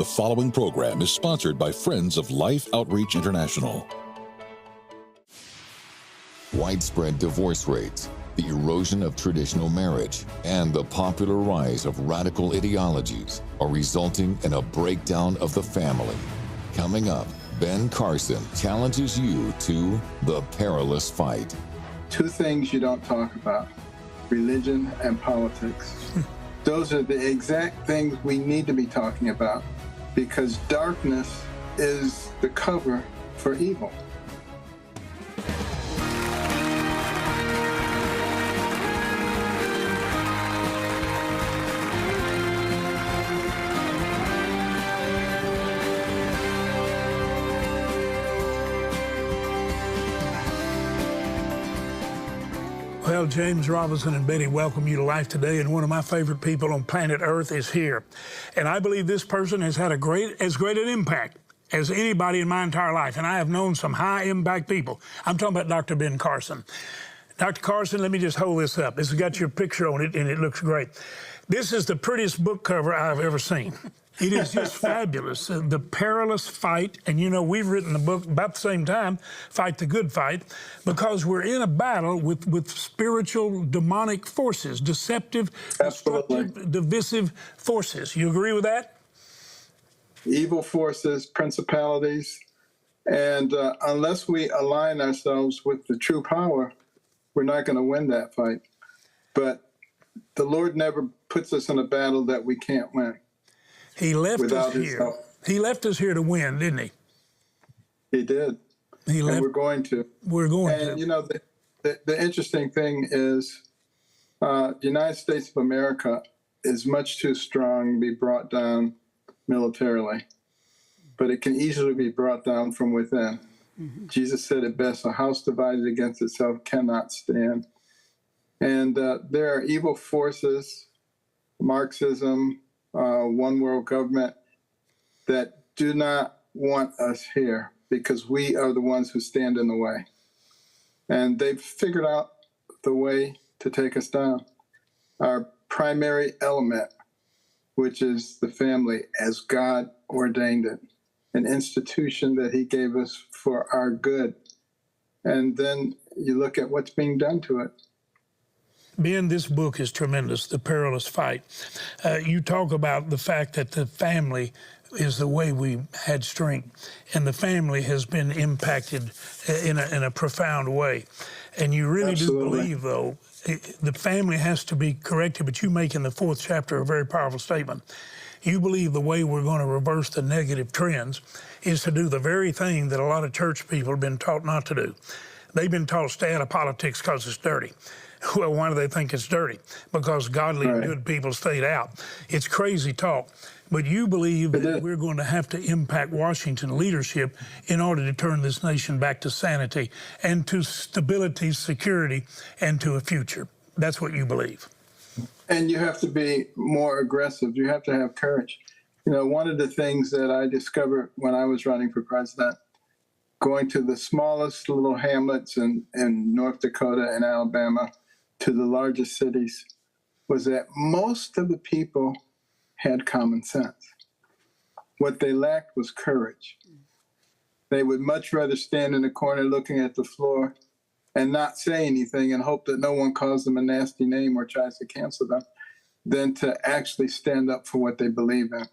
following program is sponsored by Friends of Life Outreach International. Widespread divorce rates, the erosion of traditional marriage, and the popular rise of radical ideologies are resulting in a breakdown of the family. Coming up, Ben Carson challenges you to the perilous fight. Two things you don't talk about: religion and politics. Those are the exact things we need to be talking about, because darkness is the cover for evil. Well, James Robinson and Betty welcome you to life today, and one of my favorite people on planet Earth is here. And I believe this person has had as great an impact as anybody in my entire life, and I have known some high-impact people. I'm talking about Dr. Ben Carson. Dr. Carson, let me just hold this up. This has got your picture on it, and it looks great. This is the prettiest book cover I've ever seen. It is just fabulous. The Perilous Fight. And you know, we've written the book about the same time, Fight the Good Fight, because we're in a battle with spiritual demonic forces, deceptive, destructive, divisive forces. You agree with that? Evil forces, principalities. And unless we align ourselves with the true power, we're not going to win that fight. But the Lord never puts us in a battle that we can't win. He left us here. He left us here to win, didn't he? He did. And we're going to. We're going to. And you know, the interesting thing is the United States of America is much too strong to be brought down militarily, but it can easily be brought down from within. Mm-hmm. Jesus said it best: a house divided against itself cannot stand. And there are evil forces, Marxism, one world government, that do not want us here because we are the ones who stand in the way. And they've figured out the way to take us down. Our primary element, which is the family as God ordained it, an institution that he gave us for our good. And then you look at what's being done to it. Ben, this book is tremendous, The Perilous Fight. You talk about the fact that the family is the way we had strength, and the family has been impacted in a profound way. And you really Absolutely. do believe, though, the family has to be corrected, but you make in the 4th chapter a very powerful statement. You believe the way we're going to reverse the negative trends is to do the very thing that a lot of church people have been taught not to do. They've been taught to stay out of politics because it's dirty. Well, why do they think it's dirty? Because godly and good people stayed out. It's crazy talk. But you believe that we're going to have to impact Washington leadership in order to turn this nation back to sanity and to stability, security, and to a future. That's what you believe. And you have to be more aggressive. You have to have courage. You know, one of the things that I discovered when I was running for president, going to the smallest little hamlets in North Dakota and Alabama to the largest cities, was that most of the people had common sense. What they lacked was courage. They would much rather stand in the corner looking at the floor and not say anything and hope that no one calls them a nasty name or tries to cancel them, than to actually stand up for what they believe in.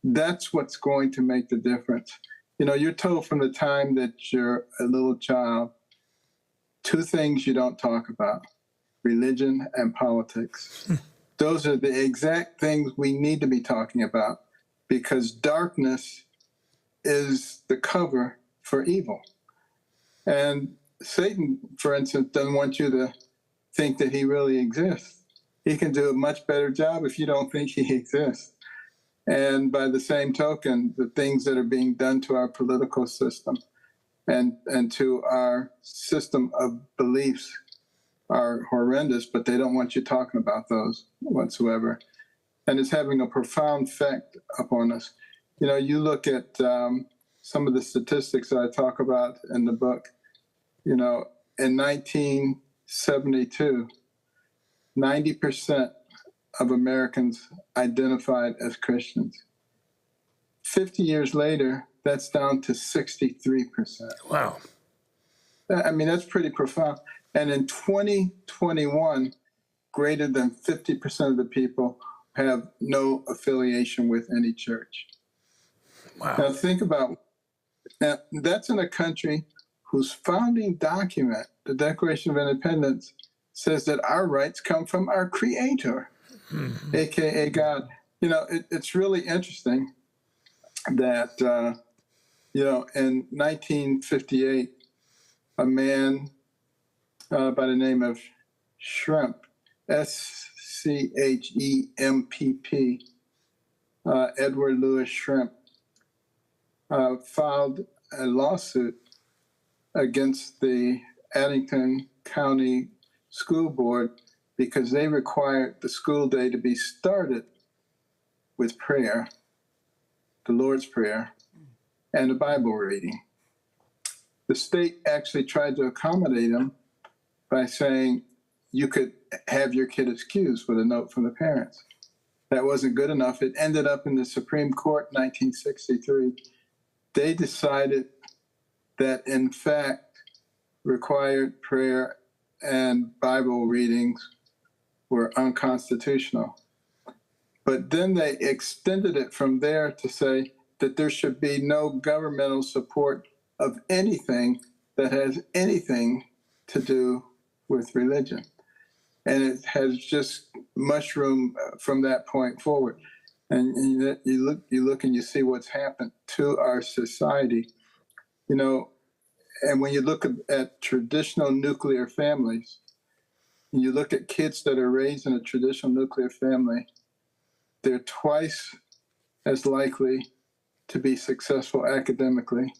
That's what's going to make the difference. You know, you're told from the time that you're a little child, two things you don't talk about: religion and politics. Those are the exact things we need to be talking about, because darkness is the cover for evil. And Satan, for instance, doesn't want you to think that he really exists. He can do a much better job if you don't think he exists. And by the same token, the things that are being done to our political system and to our system of beliefs are horrendous, but they don't want you talking about those whatsoever. And it's having a profound effect upon us. You know, you look at some of the statistics that I talk about in the book. You know, in 1972, 90% of Americans identified as Christians. 50 years later, that's down to 63%. Wow. I mean, that's pretty profound. And in 2021, greater than 50% of the people have no affiliation with any church. Wow. Now think about that. That's in a country whose founding document, the Declaration of Independence, says that our rights come from our Creator, aka God. You know, it's really interesting that you know, in 1958, a man by the name of Schrempp, Schempp, Edward Louis Schrempp, filed a lawsuit against the Addington County School Board because they required the school day to be started with prayer, the Lord's Prayer, and the Bible reading. The state actually tried to accommodate him by saying you could have your kid excused with a note from the parents. That wasn't good enough. It ended up in the Supreme Court in 1963. They decided that, in fact, required prayer and Bible readings were unconstitutional. But then they extended it from there to say that there should be no governmental support of anything that has anything to do with religion. And it has just mushroomed from that point forward. And you look and you see what's happened to our society. You know, and when you look at traditional nuclear families, and you look at kids that are raised in a traditional nuclear family, they're twice as likely to be successful academically.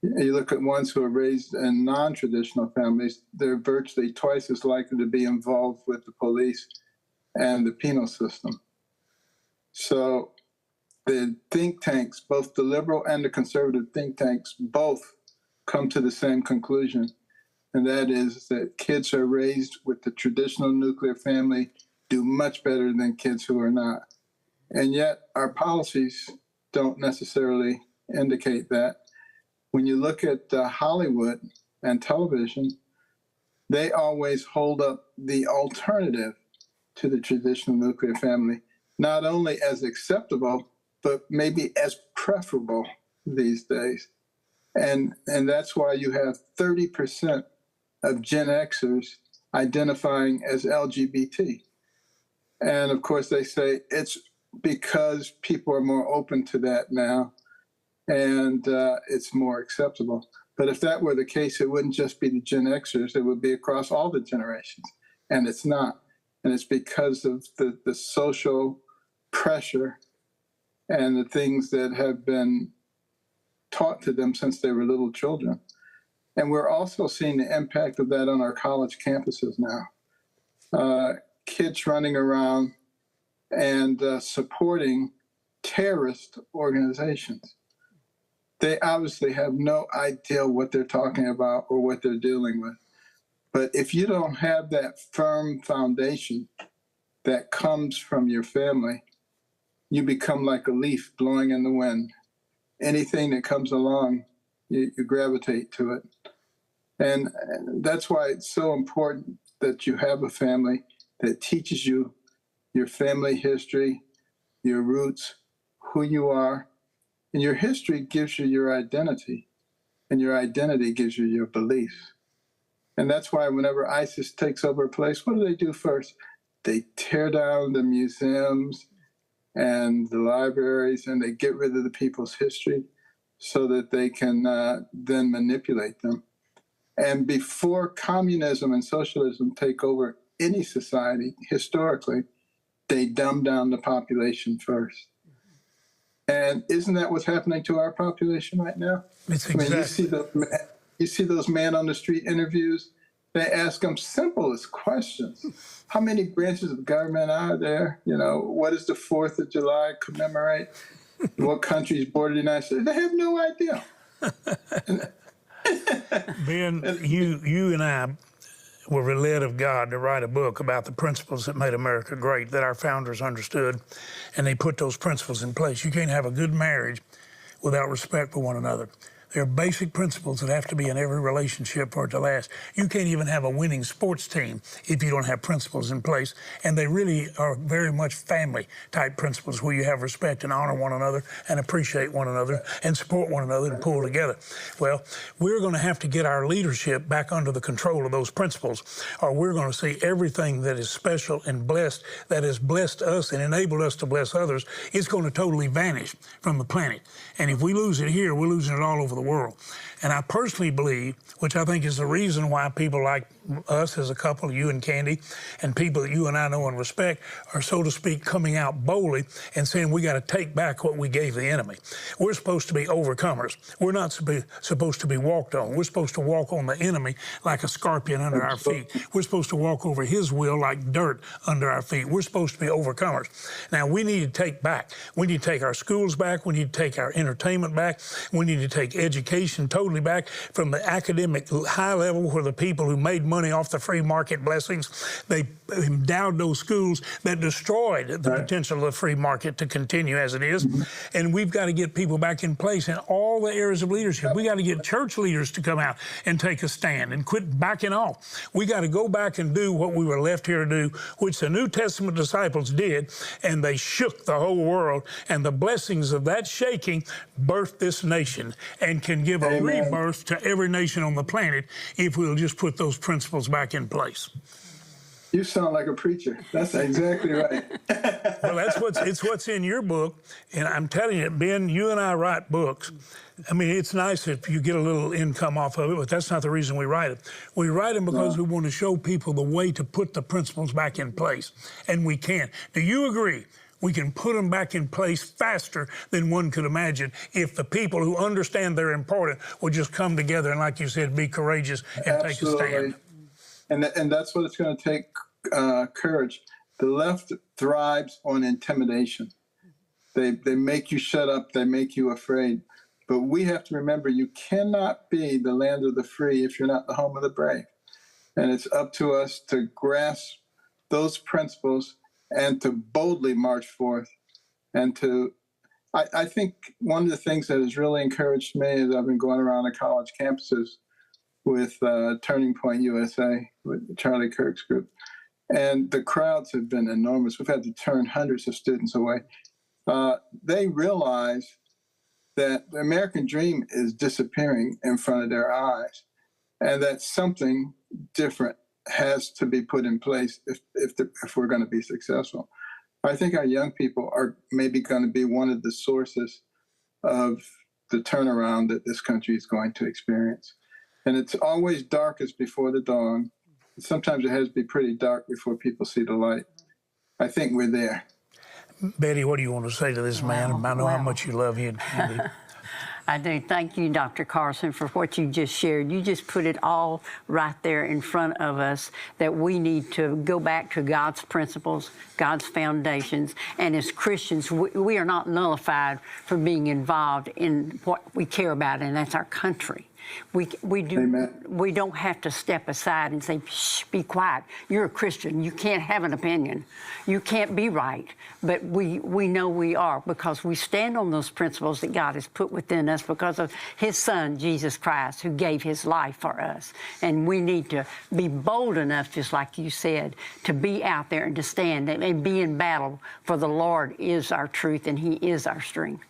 You look at ones who are raised in non-traditional families, they're virtually twice as likely to be involved with the police and the penal system. So the think tanks, both the liberal and the conservative think tanks, both come to the same conclusion, and that is that kids who are raised with the traditional nuclear family do much better than kids who are not. And yet our policies don't necessarily indicate that. When you look at Hollywood and television, they always hold up the alternative to the traditional nuclear family, not only as acceptable, but maybe as preferable these days. And that's why you have 30% of Gen Xers identifying as LGBT. And of course, they say it's because people are more open to that now, and it's more acceptable. But if that were the case, it wouldn't just be the Gen Xers, it would be across all the generations. And it's not. And it's because of the social pressure and the things that have been taught to them since they were little children. And we're also seeing the impact of that on our college campuses now. Kids running around and supporting terrorist organizations. They obviously have no idea what they're talking about or what they're dealing with. But if you don't have that firm foundation that comes from your family, you become like a leaf blowing in the wind. Anything that comes along, you gravitate to it. And that's why it's so important that you have a family that teaches you your family history, your roots, who you are. And your history gives you your identity, and your identity gives you your beliefs. And that's why whenever ISIS takes over a place, what do they do first? They tear down the museums and the libraries, and they get rid of the people's history so that they can then manipulate them. And before communism and socialism take over any society, historically, they dumb down the population first. And isn't that what's happening to our population right now? It's I mean, exactly. you see those man on the street interviews. They ask them simplest questions. How many branches of government are there? You know, what does the 4th of July commemorate? What countries border the United States? They have no idea. Ben, you and I, were led of God to write a book about the principles that made America great, that our founders understood, and they put those principles in place. You can't have a good marriage without respect for one another. There are basic principles that have to be in every relationship for it to last. You can't even have a winning sports team if you don't have principles in place. And they really are very much family-type principles where you have respect and honor one another and appreciate one another and support one another and pull together. Well, we're going to have to get our leadership back under the control of those principles, or we're going to see everything that is special and blessed, that has blessed us and enabled us to bless others, it's going to totally vanish from the planet. And if we lose it here, we're losing it all over the world. And I personally believe, which I think is the reason why people like us as a couple, you and Candy, and people that you and I know and respect, are, so to speak, coming out boldly and saying we got to take back what we gave the enemy. We're supposed to be overcomers. We're not supposed to be walked on. We're supposed to walk on the enemy like a scorpion under our feet. We're supposed to walk over his will like dirt under our feet. We're supposed to be overcomers. Now, we need to take back. We need to take our schools back. We need to take our entertainment back. We need to take education totally back from the academic high level where the people who made money off the free market blessings, they endowed those schools that destroyed the potential of the free market to continue as it is. And we've got to get people back in place in all the areas of leadership. We got to get church leaders to come out and take a stand and quit backing off. We got to go back and do what we were left here to do, which the New Testament disciples did, and they shook the whole world. And the blessings of that shaking birthed this nation and can give a rebirth to every nation on the planet if we'll just put those principles back in place. You sound like a preacher. That's exactly right. Well, it's what's in your book, and I'm telling you, Ben, you and I write books. I mean, it's nice if you get a little income off of it, but that's not the reason we write it. We write them because we want to show people the way to put the principles back in place, and we can. Do you agree? We can put them back in place faster than one could imagine if the people who understand they're important would just come together and, like you said, be courageous and take a stand. And that's what it's going to take, courage. The left thrives on intimidation. They make you shut up. They make you afraid. But we have to remember, you cannot be the land of the free if you're not the home of the brave. And it's up to us to grasp those principles and to boldly march forth. And I think one of the things that has really encouraged me is I've been going around the college campuses with Turning Point USA, with Charlie Kirk's group. And the crowds have been enormous. We've had to turn hundreds of students away. They realize that the American dream is disappearing in front of their eyes, and that something different has to be put in place if we're going to be successful. I think our young people are maybe going to be one of the sources of the turnaround that this country is going to experience. And it's always darkest before the dawn. Sometimes it has to be pretty dark before people see the light. I think we're there. Betty, what do you want to say to this man? I know how much you love him. I do. Thank you, Dr. Carson, for what you just shared. You just put it all right there in front of us, that we need to go back to God's principles, God's foundations. And as Christians, we are not nullified for being involved in what we care about, and that's our country. We don't have to step aside and say, shh, be quiet. You're a Christian. You can't have an opinion. You can't be right. But we know we are, because we stand on those principles that God has put within us because of his son, Jesus Christ, who gave his life for us. And we need to be bold enough, just like you said, to be out there and to stand and be in battle, for the Lord is our truth and he is our strength.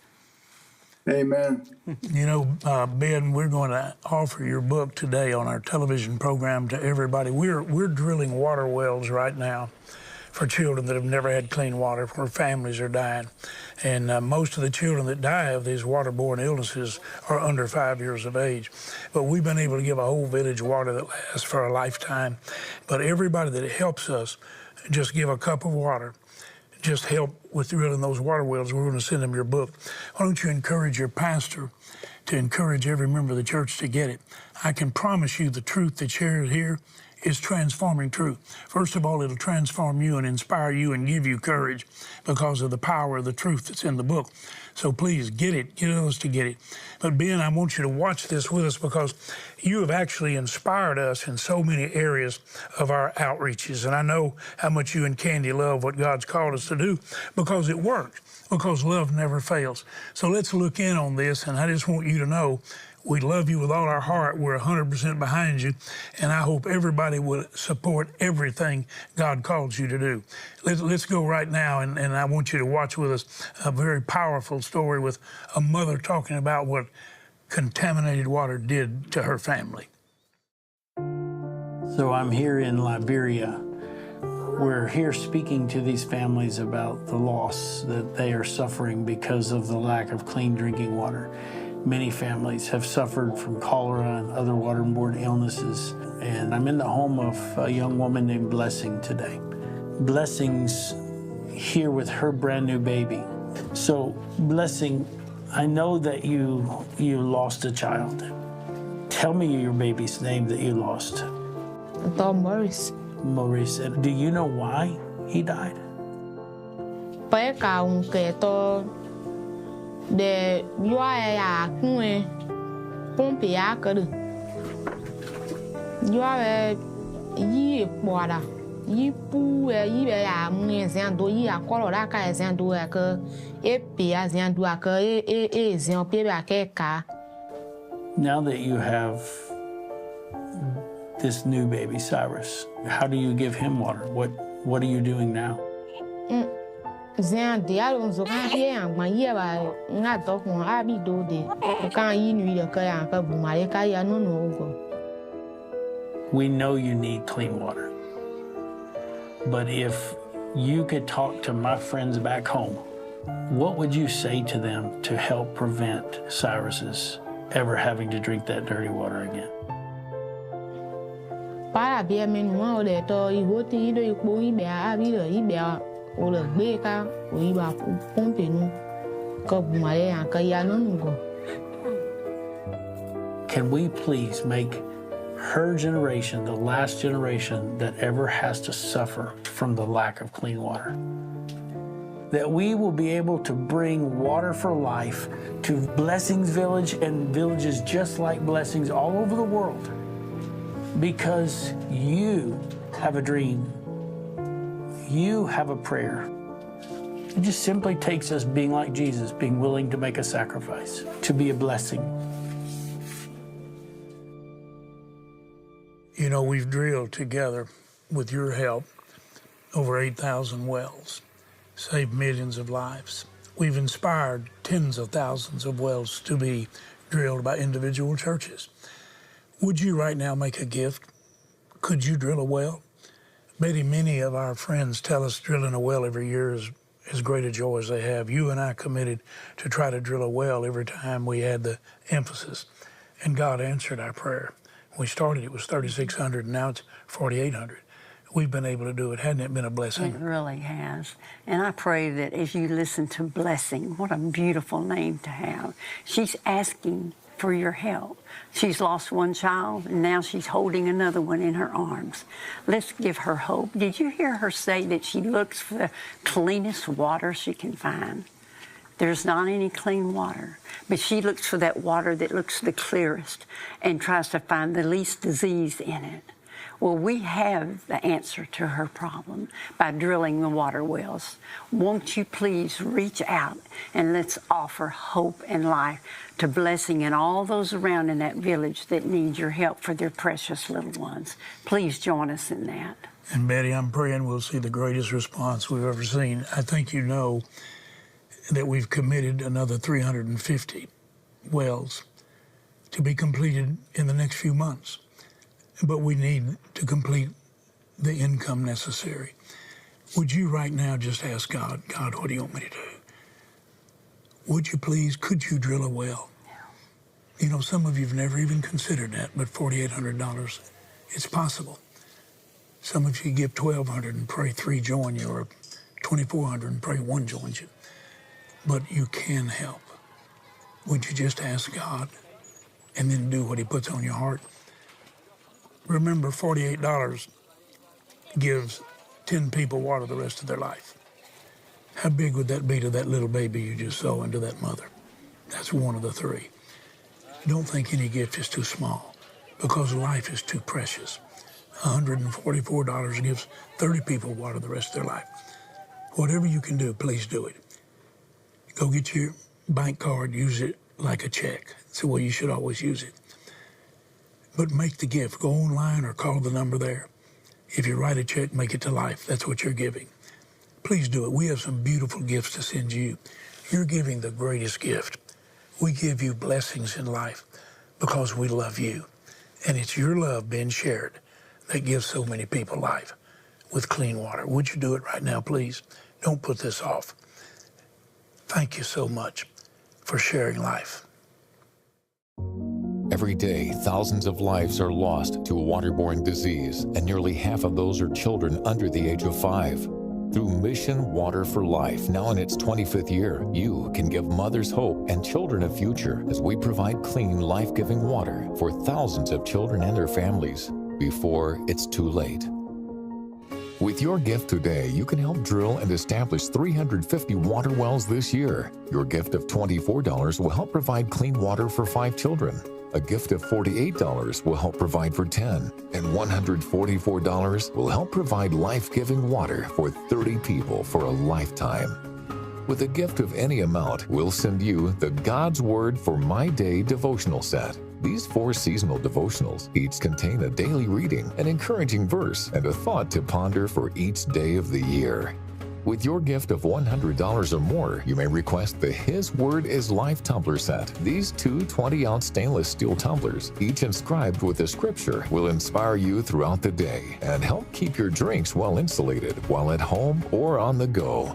Amen. You know, Ben, we're going to offer your book today on our television program to everybody. We're drilling water wells right now for children that have never had clean water, where families are dying. And most of the children that die of these waterborne illnesses are under 5 years of age. But we've been able to give a whole village water that lasts for a lifetime. But everybody that helps us just give a cup of water, just help with drilling those water wells, we're going to send them your book. Why don't you encourage your pastor to encourage every member of the church to get it? I can promise you the truth that's shared here is transforming truth. First of all, it'll transform you and inspire you and give you courage because of the power of the truth that's in the book. So please get it, get others to get it. But Ben, I want you to watch this with us because you have actually inspired us in so many areas of our outreaches. And I know how much you and Candy love what God's called us to do because it works, because love never fails. So let's look in on this, and I just want you to know we love you with all our heart. We're 100% behind you, and I hope everybody will support everything God calls you to do. Let's go right now, and I want you to watch with us a very powerful story with a mother talking about what contaminated water did to her family. So I'm here in Liberia. We're here speaking to these families about the loss that they are suffering because of the lack of clean drinking water. Many families have suffered from cholera and other waterborne illnesses. And I'm in the home of a young woman named Blessing today. Blessing's here with her brand new baby. So, Blessing, I know that you lost a child. Tell me your baby's name that you lost. Maurice. Maurice. And do you know why he died? De yoa ya kue pompe ya kadu yoa yi poada yi pu yi be ya mu zendo yi akolo da ka zendo ya ke e pe ya zendo ya ke e zendo pe ba ke ka. Now that you have this new baby Cyrus, how do you give him water? What are you doing now? Zan dia lo zo kan ye an gban ye ba nga to kun abi do de kan yi nu de ka ya ka bu mare ka ya no no go. We know you need clean water. But if you could talk to my friends back home, what would you say to them to help prevent Cyrus's ever having to drink that dirty water again? Para be men mo de to I hoti do ipo I be abi do I be o le gbe ka o I ba pompe nu ko bu mare an ka ya no go. Can we please make her generation the last generation that ever has to suffer from the lack of clean water? That we will be able to bring water for life to Blessings Village and villages just like Blessings all over the world because you have a dream. You have a prayer. It just simply takes us being like Jesus, being willing to make a sacrifice, to be a blessing. You know, we've drilled together with your help over 8,000 wells, saved millions of lives. We've inspired tens of thousands of wells to be drilled by individual churches. Would you right now make a gift? Could you drill a well? Betty, many of our friends tell us drilling a well every year is as great a joy as they have. You and I committed to try to drill a well every time we had the emphasis, and God answered our prayer. When we started, it was 3,600, and now it's 4,800. We've been able to do it. Hasn't it been a blessing? It really has. And I pray that as you listen to Blessing, what a beautiful name to have. She's asking for your help. She's lost one child, and now she's holding another one in her arms. Let's give her hope. Did you hear her say that she looks for the cleanest water she can find? There's not any clean water, but she looks for that water that looks the clearest and tries to find the least disease in it. Well, we have the answer to her problem by drilling the water wells. Won't you please reach out and let's offer hope and life to Blessing and all those around in that village that need your help for their precious little ones. Please join us in that. And Betty, I'm praying we'll see the greatest response we've ever seen. I think you know that we've committed another 350 wells to be completed in the next few months. But we need to complete the income necessary. Would you right now just ask God, God, what do you want me to do? Would you please, could you drill a well? Yeah. You know, some of you have never even considered that, but $4,800, it's possible. Some of you give $1,200 and pray 3 join you, or $2,400 and pray 1 joins you. But you can help. Would you just ask God and then do what he puts on your heart? Remember, $48 gives 10 people water the rest of their life. How big would that be to that little baby you just saw and to that mother? That's one of the three. Don't think any gift is too small, because life is too precious. $144 gives 30 people water the rest of their life. Whatever you can do, please do it. Go get your bank card, use it like a check. It's the way you should always use it. But make the gift. Go online or call the number there. If you write a check, make it to life. That's what you're giving. Please do it. We have some beautiful gifts to send you. You're giving the greatest gift. We give you blessings in life because we love you. And it's your love being shared that gives so many people life with clean water. Would you do it right now, please? Don't put this off. Thank you so much for sharing life. Every day, thousands of lives are lost to a waterborne disease, and nearly half of those are children under the age of 5. Through Mission Water for Life, now in its 25th year, you can give mothers hope and children a future as we provide clean, life-giving water for thousands of children and their families before it's too late. With your gift today, you can help drill and establish 350 water wells this year. Your gift of $24 will help provide clean water for 5 children. A gift of $48 will help provide for 10, and $144 will help provide life-giving water for 30 people for a lifetime. With a gift of any amount, we'll send you the God's Word for My Day devotional set. These 4 seasonal devotionals each contain a daily reading, an encouraging verse, and a thought to ponder for each day of the year. With your gift of $100 or more, you may request the His Word is Life tumbler set. These 2 20-ounce stainless steel tumblers, each inscribed with a scripture, will inspire you throughout the day and help keep your drinks well insulated while at home or on the go.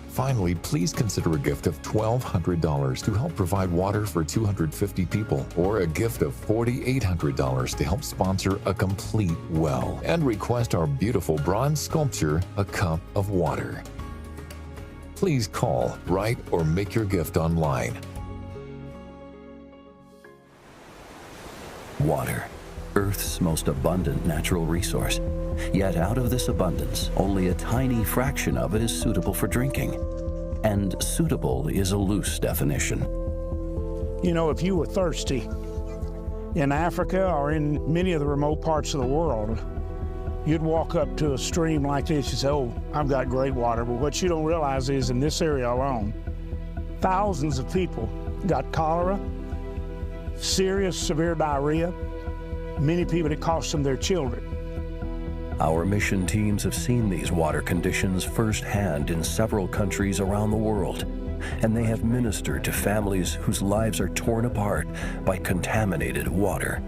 Finally, please consider a gift of $1,200 to help provide water for 250 people, or a gift of $4,800 to help sponsor a complete well, and request our beautiful bronze sculpture, A Cup of Water. Please call, write, or make your gift online. Water, Earth's most abundant natural resource. Yet out of this abundance, only a tiny fraction of it is suitable for drinking. And suitable is a loose definition. You know, if you were thirsty in Africa or in many of the remote parts of the world, you'd walk up to a stream like this and say, oh, I've got great water. But what you don't realize is in this area alone, thousands of people got cholera, serious, severe diarrhea. Many people, it cost them their children. Our mission teams have seen these water conditions firsthand in several countries around the world, and they have ministered to families whose lives are torn apart by contaminated water.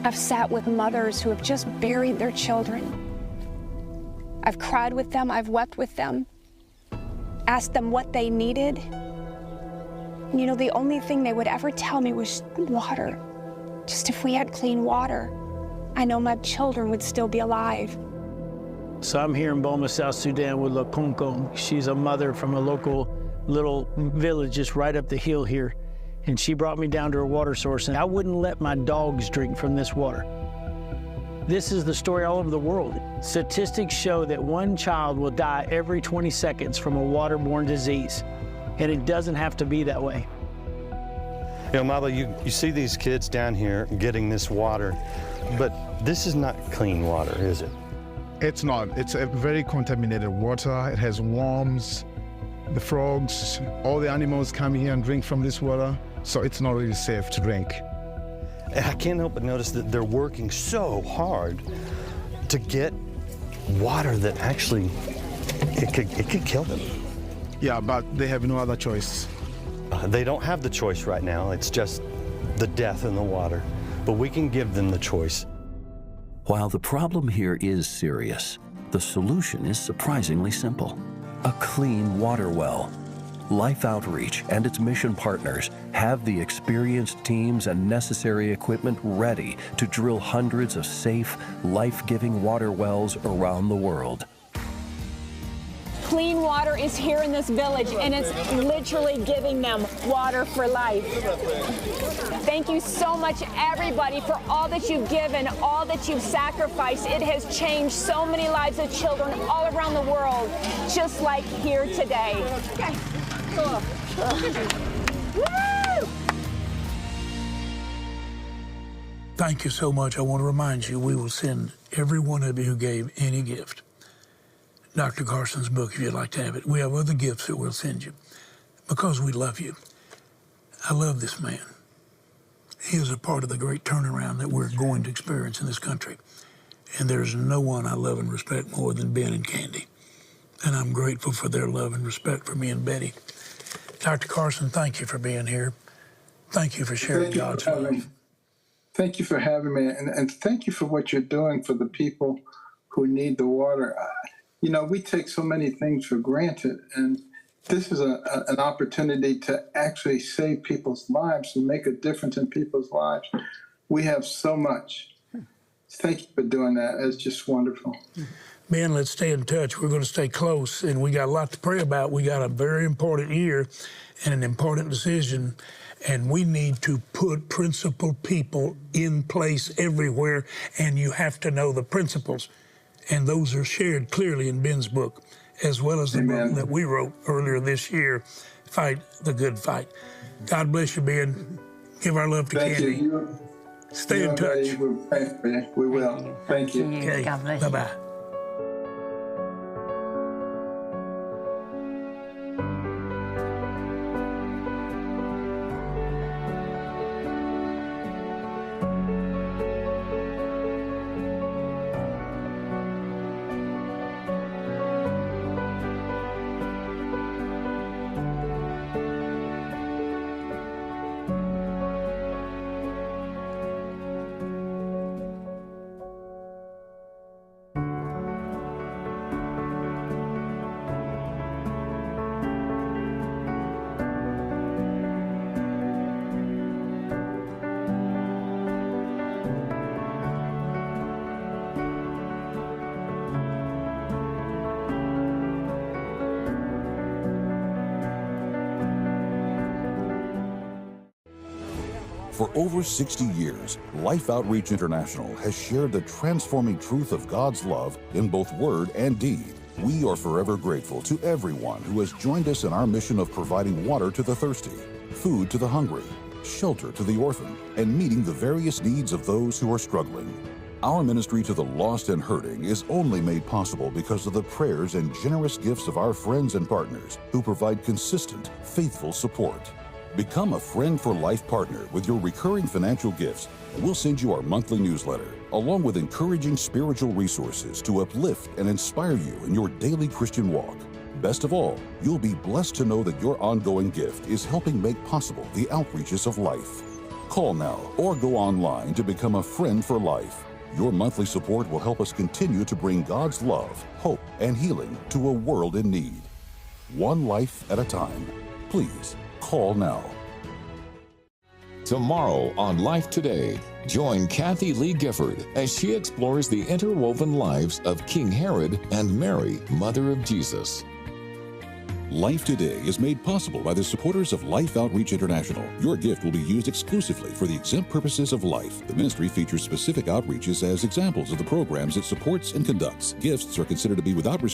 I've sat with mothers who have just buried their children. I've cried with them, I've wept with them, asked them what they needed. You know, the only thing they would ever tell me was water. Just if we had clean water, I know my children would still be alive. So I'm here in Boma, South Sudan with Lakunko. She's a mother from a local little village just right up the hill here. And she brought me down to her water source, and I wouldn't let my dogs drink from this water. This is the story all over the world. Statistics show that 1 child will die every 20 seconds from a waterborne disease. And it doesn't have to be that way. You know, Mother, you see these kids down here getting this water, but this is not clean water, is it? It's not. It's a very contaminated water. It has worms, the frogs, all the animals come here and drink from this water, so it's not really safe to drink. I can't help but notice that they're working so hard to get water that actually, it could kill them. Yeah, but they have no other choice. They don't have the choice right now. It's just the death in the water. But we can give them the choice. While the problem here is serious, the solution is surprisingly simple. A clean water well. Life Outreach and its mission partners have the experienced teams and necessary equipment ready to drill hundreds of safe, life-giving water wells around the world. Clean water is here in this village, and it's literally giving them water for life. Thank you so much, everybody, for all that you've given, all that you've sacrificed. It has changed so many lives of children all around the world, just like here today. Okay. Cool. Woo! Thank you so much. I want to remind you, we will send every one of you who gave any gift Dr. Carson's book if you'd like to have it. We have other gifts that we'll send you because we love you. I love this man. He is a part of the great turnaround that we're going to experience in this country. And there's no one I love and respect more than Ben and Candy. And I'm grateful for their love and respect for me and Betty. Dr. Carson, thank you for being here. Thank you for sharing God's love. Thank you for having me, and thank you for what you're doing for the people who need the water. You know, we take so many things for granted, and this is an opportunity to actually save people's lives and make a difference in people's lives. We have so much. Thank you for doing that. It's just wonderful. Ben, let's stay in touch. We're going to stay close, and we got a lot to pray about. We got a very important year and an important decision, and we need to put principled people in place everywhere, and you have to know the principles. And those are shared clearly in Ben's book, as well as the book that we wrote earlier this year, Fight the Good Fight. God bless you, Ben. Give our love to Candy. You. Stay in touch. We will. Thank you. Okay. God bless you. Bye-bye. For over 60 years, Life Outreach International has shared the transforming truth of God's love in both word and deed. We are forever grateful to everyone who has joined us in our mission of providing water to the thirsty, food to the hungry, shelter to the orphan, and meeting the various needs of those who are struggling. Our ministry to the lost and hurting is only made possible because of the prayers and generous gifts of our friends and partners who provide consistent, faithful support. Become a Friend for Life partner with your recurring financial gifts. We'll send you our monthly newsletter, along with encouraging spiritual resources to uplift and inspire you in your daily Christian walk. Best of all, you'll be blessed to know that your ongoing gift is helping make possible the outreaches of life. Call now or go online to become a Friend for Life. Your monthly support will help us continue to bring God's love, hope, and healing to a world in need. One life at a time. Please call now. Tomorrow on Life Today, join Kathy Lee Gifford as she explores the interwoven lives of King Herod and Mary, Mother of Jesus. Life Today is made possible by the supporters of Life Outreach International. Your gift will be used exclusively for the exempt purposes of life. The ministry features specific outreaches as examples of the programs it supports and conducts. Gifts are considered to be without restriction.